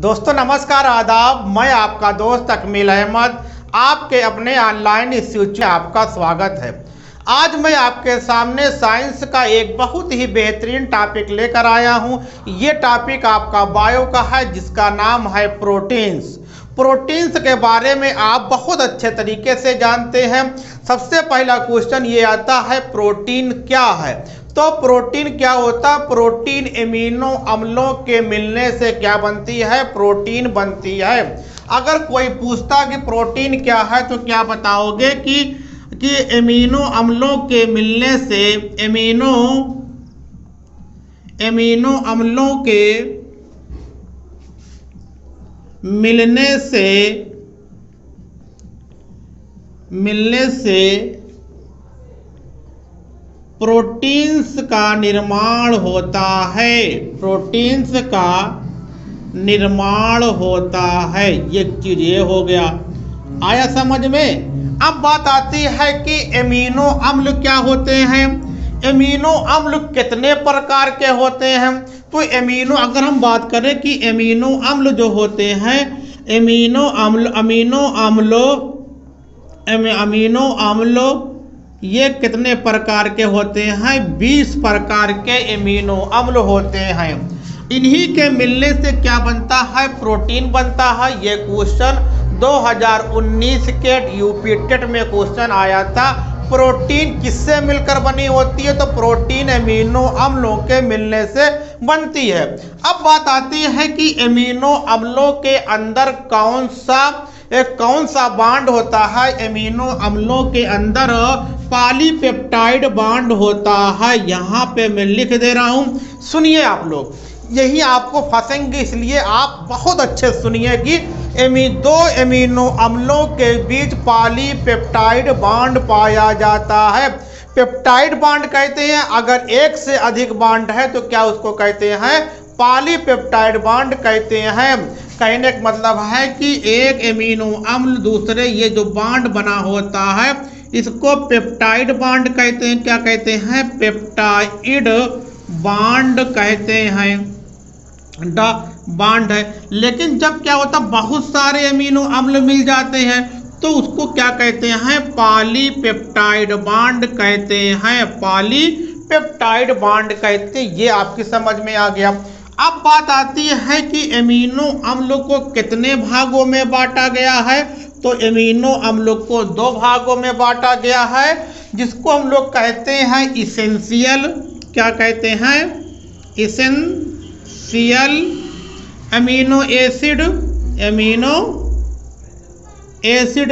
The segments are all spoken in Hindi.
दोस्तों नमस्कार आदाब। मैं आपका दोस्त अकमील अहमद आपके अपने ऑनलाइन इंस्टीट्यूट में आपका स्वागत है। आज मैं आपके सामने साइंस का एक बहुत ही बेहतरीन टॉपिक लेकर आया हूं। ये टॉपिक आपका बायो का है जिसका नाम है प्रोटीन्स। प्रोटीन्स के बारे में आप बहुत अच्छे तरीके से जानते हैं। सबसे पहला क्वेश्चन ये आता है प्रोटीन क्या है। तो प्रोटीन क्या होता है? प्रोटीन एमिनो अम्लों के मिलने से क्या बनती है? प्रोटीन बनती है। अगर कोई पूछता कि प्रोटीन क्या है तो क्या बताओगे कि एमिनो अम्लों के मिलने से एमिनो अम्लों के मिलने से प्रोटीन्स का निर्माण होता है। प्रोटीन्स का निर्माण होता है। ये चीज ये हो गया, आया समझ में। अब बात आती है कि एमिनो अम्ल क्या होते हैं। एमिनो अम्ल कितने प्रकार के होते हैं? तो अगर हम बात करें कि एमिनो अम्ल जो होते हैं, अमीनो अम्ल ये कितने प्रकार के होते हैं? 20 प्रकार के एमिनो अम्ल होते हैं। इन्हीं के मिलने से क्या बनता है? प्रोटीन बनता है। ये क्वेश्चन 2019 के यूपी टेट में क्वेश्चन आया था। प्रोटीन किससे मिलकर बनी होती है? तो प्रोटीन एमिनो अम्लों के मिलने से बनती है। अब बात आती है कि एमिनो अम्लों के अंदर कौन सा बांड होता है? एमिनो अम्लों के अंदर पॉलीपेप्टाइड बांड होता है। यहाँ पे मैं लिख दे रहा हूँ, सुनिए आप लोग, यही आपको फंसेंगे, इसलिए आप बहुत अच्छे सुनिए कि दो एमिनो अम्लों के बीच पॉलीपेप्टाइड बांड पाया जाता है। पेप्टाइड बांड कहते हैं। अगर एक से अधिक बांड है तो क्या उसको कहते हैं? पॉलीपेप्टाइड बांड कहते हैं। कहने का मतलब है कि एक एमिनो अम्ल दूसरे, ये जो बांड बना होता है इसको पेप्टाइड बांड कहते हैं। क्या कहते हैं? पेप्टाइड बांड कहते हैं। बांड है। लेकिन जब क्या होता, बहुत सारे एमिनो अम्ल मिल जाते हैं तो उसको क्या कहते हैं? पॉलीपेप्टाइड बांड कहते हैं। पॉलीपेप्टाइड बांड कहते हैं। ये आपकी समझ में आ गया। अब बात आती है कि एमिनो अम्ल को कितने भागों में बांटा गया है। तो एमिनो अम्ल को 2 भागों में बांटा गया है, जिसको हम लोग कहते हैं इसेंशियल। क्या कहते हैं? इसेंशियल अमीनो एसिड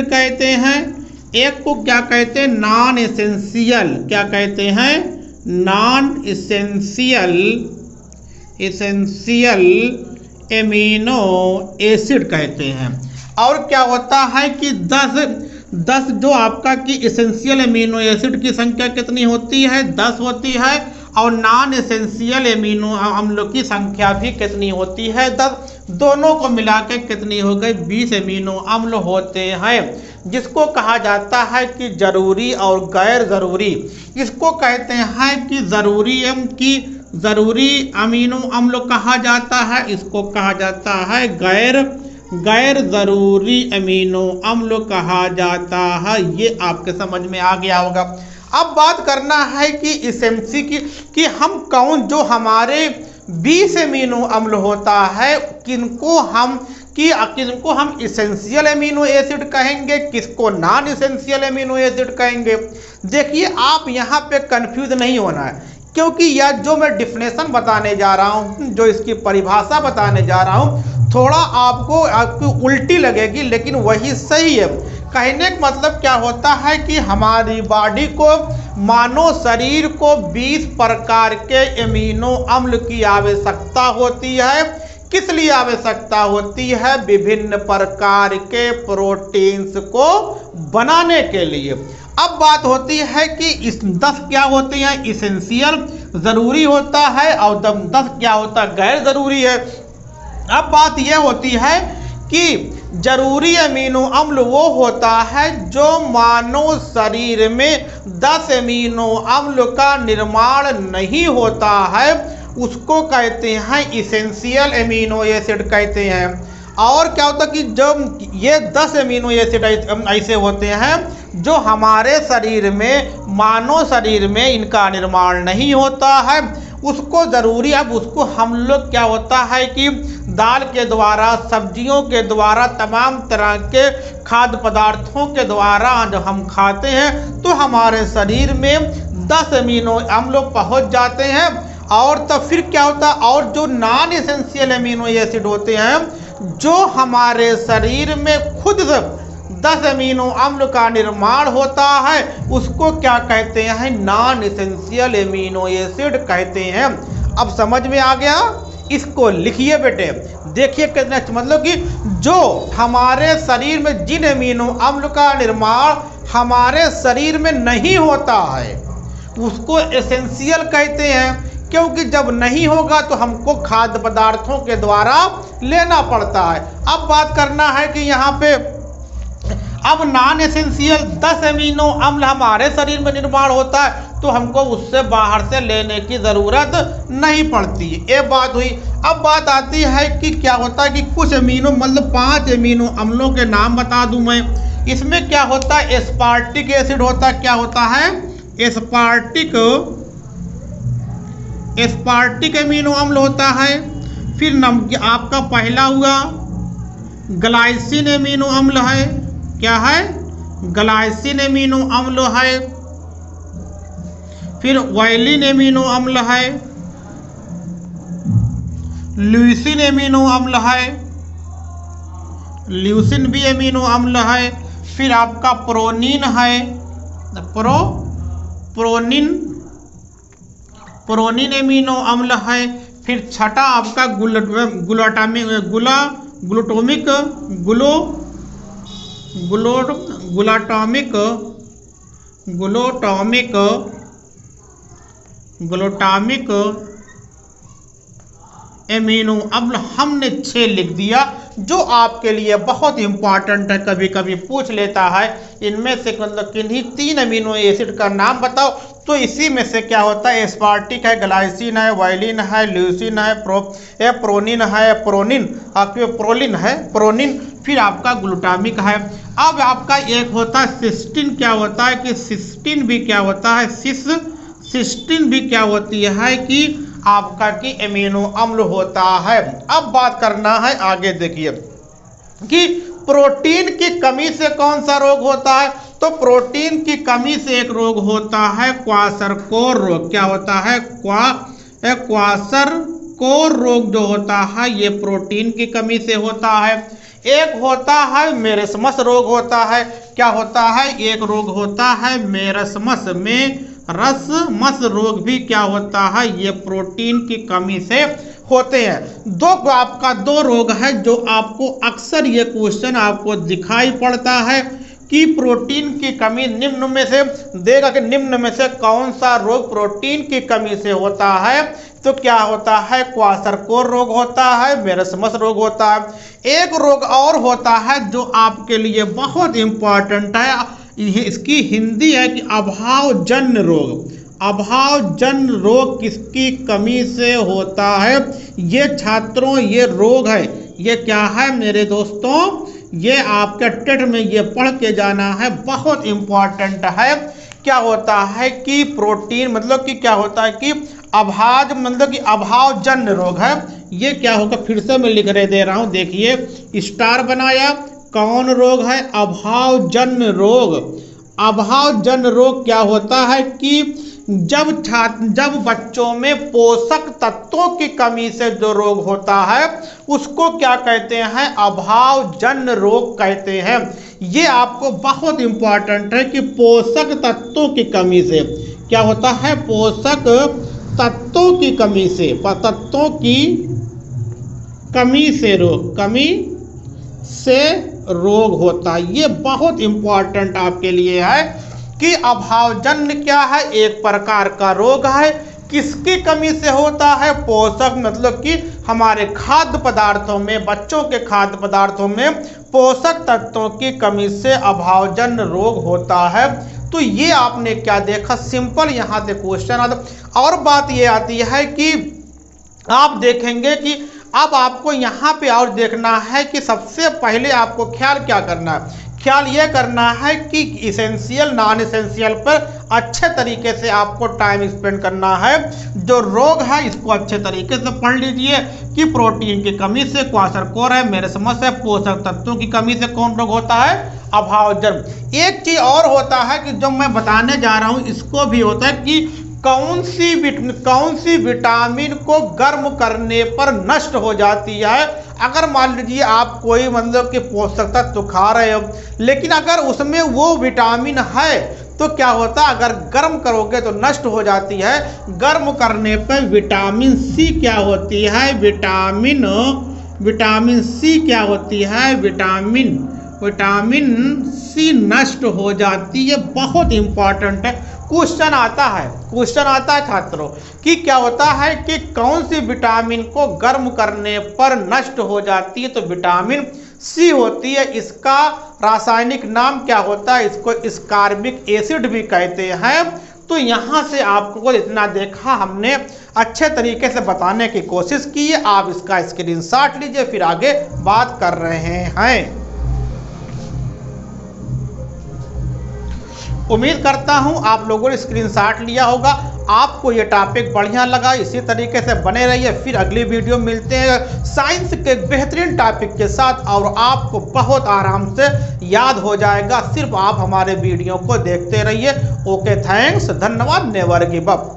कहते हैं। एक को क्या कहते हैं? Non essential. क्या कहते हैं? नॉन एसेंशियल एमिनो एसिड कहते हैं। और क्या होता है कि 10 जो आपका कि इसेंशियल एमिनो एसिड की संख्या कितनी होती है? 10 होती है। और नॉन एसेंशियल एमिनो अम्लों की संख्या भी कितनी होती है? 10। दोनों को मिलाकर कितनी हो गई? 20 एमिनो अम्ल होते हैं, जिसको कहा जाता है कि जरूरी और गैर जरूरी। इसको कहते हैं कि जरूरी अमीनो अम्ल कहा जाता है। इसको कहा जाता है गैर जरूरी अमीनो अम्ल कहा जाता है। ये आपके समझ में आ गया होगा। अब बात करना है कि इसेंसी की कि हम जो हमारे 20 एमिनो अम्ल होता है, किनको हम इसेंशियल एमिनो एसिड कहेंगे, किसको नॉन इसेंशियल एमिनो एसिड कहेंगे। देखिए, आप यहाँ पे कंफ्यूज नहीं होना है, क्योंकि यह जो मैं डिफिनेशन बताने जा रहा हूँ, जो इसकी परिभाषा बताने जा रहा हूँ, थोड़ा आपको उल्टी लगेगी, लेकिन वही सही है। कहने का मतलब क्या होता है कि हमारी बॉडी को, मानव शरीर को 20 प्रकार के एमिनो अम्ल की आवश्यकता होती है। किस लिए आवश्यकता होती है? विभिन्न प्रकार के प्रोटीन्स को बनाने के लिए। अब बात होती है कि इस 10 क्या होते हैं? इसेंशियल जरूरी होता है, और 10 क्या होता है? गैर जरूरी है। अब बात यह होती है कि जरूरी एमिनो अम्ल वो होता है जो मानव शरीर में 10 एमिनो अम्ल का निर्माण नहीं होता है, उसको कहते हैं इसेंशियल एमिनो एसिड कहते हैं। और क्या होता है कि जब ये 10 एमिनो एसिड ऐसे होते हैं जो हमारे शरीर में, मानव शरीर में इनका निर्माण नहीं होता है, उसको ज़रूरी, अब उसको हम लोग क्या होता है कि दाल के द्वारा, सब्जियों के द्वारा, तमाम तरह के खाद्य पदार्थों के द्वारा जब हम खाते हैं तो हमारे शरीर में 10 अमीनो अम्ल पहुंच जाते हैं। और तब फिर क्या होता है, और जो नॉन एसेंशियल अमीनो एसिड होते हैं जो हमारे शरीर में खुद 10 अमीनो अम्ल का निर्माण होता है, उसको क्या कहते हैं, नॉन एसेंशियल अमीनो एसिड कहते हैं। अब समझ में आ गया? इसको लिखिए बेटे, देखिए कितना, मतलब कि जो हमारे शरीर में जिन अमीनो अम्ल का निर्माण हमारे शरीर में नहीं होता है उसको एसेंशियल कहते हैं, क्योंकि जब नहीं होगा तो हमको खाद्य पदार्थों के द्वारा लेना पड़ता है। अब बात करना है कि यहाँ पे अब नॉन एसेंशियल 10 अमीनो अम्ल हमारे शरीर में निर्माण होता है तो हमको उससे बाहर से लेने की ज़रूरत नहीं पड़ती। ये बात हुई। अब बात आती है कि क्या होता है कि कुछ अमीनो, मतलब 5 अमीनो अम्लों के नाम बता दूं मैं। इसमें क्या होता है, एस्पार्टिक एसिड होता है। क्या होता है? एस्पार्टिक अमीनो अम्ल होता है। फिर आपका पहला हुआ ग्लाइसिन अमीनो अम्ल है। क्या है? ग्लाइसिन अमीनो अम्ल है। फिर वाइलिन अमीनो अम्ल है। ल्यूसिन अमीनो अम्ल है। ल्यूसिन भी अमीनो अम्ल है। फिर आपका प्रोनिन है। प्रोनिन अमीनो अम्ल है। फिर छठा आपका ग्लूटामिक एमिनो अम्ल। हमने 6 लिख दिया जो आपके लिए बहुत इंपॉर्टेंट है, कभी कभी पूछ लेता है इनमें से मतलब किन्हीं 3 अमीनो एसिड का नाम बताओ। तो इसी में से क्या होता है, एस्पार्टिक है, ग्लाइसिन है, वाइलिन है, ल्यूसिन है, प्रोनिन है, प्रोलिन है, प्रोनिन, फिर आपका ग्लूटामिक है। अब आपका एक होता है सिस्टीन। क्या होता है कि सिस्टीन भी क्या होता है, सिस्टीन भी क्या होती है कि आपका की एमिनो अम्ल होता है। अब बात करना है आगे, देखिए कि प्रोटीन की कमी से कौन सा रोग होता है। तो प्रोटीन की कमी से एक रोग होता है क्वाशरकोर रोग। क्या होता है? क्वाशरकोर रोग जो होता है ये प्रोटीन की कमी से होता है। एक होता है मेरस्मस रोग होता है। क्या होता है? एक रोग होता है मेरस्मस में रसमस रोग भी क्या होता है, ये प्रोटीन की कमी से होते हैं। आपका 2 रोग है जो आपको अक्सर ये क्वेश्चन आपको दिखाई पड़ता है कि प्रोटीन की कमी निम्न में से देगा कि निम्न में से कौन सा रोग प्रोटीन की कमी से होता है। तो क्या होता है, क्वाशरकोर रोग होता है, मेरस्मस रोग होता है। एक रोग और होता है जो आपके लिए बहुत इंपॉर्टेंट है, इसकी हिंदी है कि अभावजन्य रोग। अभावजन्य रोग किसकी कमी से होता है? ये छात्रों ये रोग है, ये क्या है मेरे दोस्तों, ये आपके टेट में ये पढ़ के जाना है, बहुत इंपॉर्टेंट है। क्या होता है कि प्रोटीन मतलब कि क्या होता है कि मतलब कि अभावजन्य रोग है। ये क्या होगा, फिर से मैं लिख दे रहा हूँ, देखिए स्टार बनाया। कौन रोग है? अभावजन्य रोग। अभावजन्य रोग क्या होता है कि जब बच्चों में पोषक तत्वों की कमी से जो रोग होता है उसको क्या कहते हैं, अभावजन्य रोग कहते हैं। ये आपको बहुत इंपॉर्टेंट है कि पोषक तत्वों की कमी से क्या होता है, पोषक तत्वों की कमी से, तत्वों की कमी से रोग होता है। ये बहुत इंपॉर्टेंट आपके लिए है कि अभावजन्य क्या है, एक प्रकार का रोग है। किसकी कमी से होता है? पोषक, मतलब कि हमारे खाद्य पदार्थों में, बच्चों के खाद्य पदार्थों में पोषक तत्वों की कमी से अभावजन्य रोग होता है। तो ये आपने क्या देखा, सिंपल यहाँ से क्वेश्चन आता। और बात ये आती है कि आप देखेंगे कि अब आपको यहाँ पे और देखना है कि सबसे पहले आपको ख्याल क्या करना है। ख्याल ये करना है कि इसेंशियल नॉन इसेंशियल पर अच्छे तरीके से आपको टाइम स्पेंड करना है। जो रोग है इसको अच्छे तरीके से पढ़ लीजिए कि प्रोटीन की कमी से क्वाशरकोर है, मेरे समझ से पोषक तत्वों की कमी से कौन रोग होता है, अभावजन्य। एक चीज और होता है कि जो मैं बताने जा रहा हूँ इसको भी होता है कि कौन सी विटामिन को गर्म करने पर नष्ट हो जाती है। अगर मान लीजिए आप कोई मतलब कि पोषक तत्व खा रहे हो लेकिन अगर उसमें वो विटामिन है तो क्या होता है, अगर गर्म करोगे तो नष्ट हो जाती है। गर्म करने पर विटामिन सी क्या होती है, विटामिन सी क्या होती है, विटामिन सी नष्ट हो जाती है। बहुत इंपॉर्टेंट है, क्वेश्चन आता है छात्रों कि क्या होता है कि कौन सी विटामिन को गर्म करने पर नष्ट हो जाती है, तो विटामिन सी होती है। इसका रासायनिक नाम क्या होता है, इसको स्कार्बिक एसिड भी कहते हैं। तो यहाँ से आपको इतना देखा हमने, अच्छे तरीके से बताने की कोशिश की है। आप इसका स्क्रीनशॉट लीजिए, फिर आगे बात कर रहे हैं। उम्मीद करता हूं आप लोगों ने स्क्रीनशॉट लिया होगा, आपको ये टॉपिक बढ़िया लगा। इसी तरीके से बने रहिए, फिर अगली वीडियो मिलते हैं साइंस के बेहतरीन टॉपिक के साथ और आपको बहुत आराम से याद हो जाएगा। सिर्फ आप हमारे वीडियो को देखते रहिए। ओके, थैंक्स, धन्यवाद, नेवर गिव अप।